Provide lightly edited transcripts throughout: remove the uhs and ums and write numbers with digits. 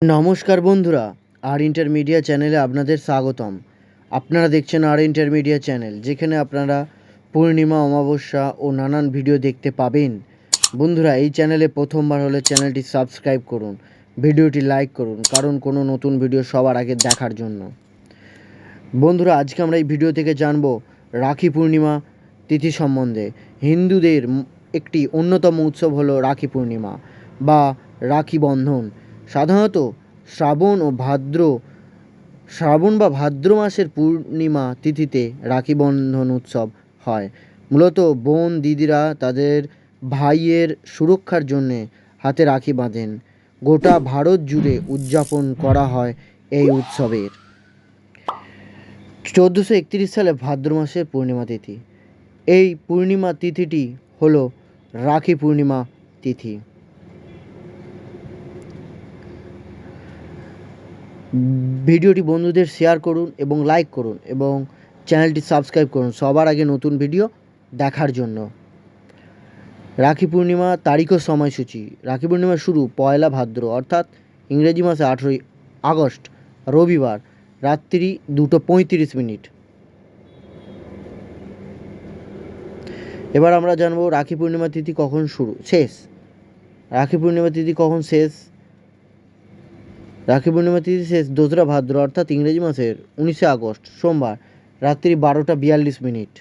নমস্কার বন্ধুরা, আর ইন্টারমিডিয়া চ্যানেলে আপনাদের স্বাগতম। আপনারা দেখছেন আর ইন্টারমিডিয়া চ্যানেল, যেখানে আপনারা পূর্ণিমা, অমাবস্যা ও নানান ভিডিও দেখতে পাবেন। বন্ধুরা, এই চ্যানেলে প্রথমবার হলে চ্যানেলটি সাবস্ক্রাইব করুন, ভিডিওটি লাইক করুন, কারণ কোনো নতুন ভিডিও সবার আগে দেখার জন্য। বন্ধুরা, আজকে আমরা এই ভিডিও থেকে জানব রাখি পূর্ণিমা তিথি সম্বন্ধে। হিন্দুদের একটি অন্যতম উৎসব হলো রাখি পূর্ণিমা বা রাখি বন্ধন। সাধারণত শ্রাবণ বা ভাদ্র মাসের পূর্ণিমা তিথিতে রাখি বন্ধন উৎসব হয়। মূলত বোন দিদিরা তাদের ভাইয়ের সুরক্ষার জন্যে হাতে রাখি বাঁধেন। গোটা ভারত জুড়ে উদযাপন করা হয় এই উৎসবের। 1431 সালে ভাদ্র মাসের পূর্ণিমা তিথি। এই পূর্ণিমা তিথিটি হল রাখি পূর্ণিমা তিথি। ভিডিওটি বন্ধুদের শেয়ার করুন এবং লাইক করুন এবং চ্যানেলটি সাবস্ক্রাইব করুন সবার আগে নতুন ভিডিও দেখার জন্য। রাখি পূর্ণিমা তারিখ ও সময়সূচি। রাখি পূর্ণিমা শুরু 1 ভাদ্র অর্থাৎ ইংরেজি মাসে 18 আগস্ট রবিবার রাত্রি 2:35। এবার আমরা জানবো রাখি পূর্ণিমা তিথি কখন শেষ। রাখি পূর্ণিমা তিথি কখন শেষ? রাখি পূর্ণিমা তিথি শেষ 2 ভাদ্র অর্থাৎ ইংরেজি মাসের 19 আগস্ট সোমবার রাত্রি 12:42।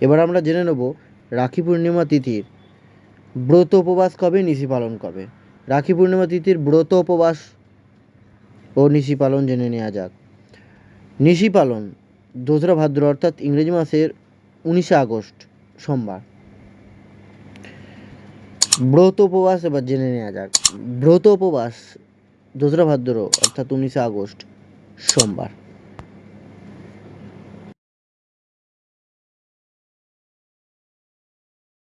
এবার আমরা জেনে নেব রাখি পূর্ণিমা তিথির ব্রত উপবাস কবে, নিশি পালন কবে। রাখি পূর্ণিমা তিথির ব্রত উপবাস ও নিশি পালন জেনে নেওয়া যাক। নিশি পালন 2 ভাদ্র অর্থাৎ ইংরেজি মাসের 19 আগস্ট সোমবার। ব্রত উপবাস এবার জেনে নেওয়া যাক। ব্রত উপবাস 2 ভাদ্র অর্থাৎ 19 আগস্ট সোমবার।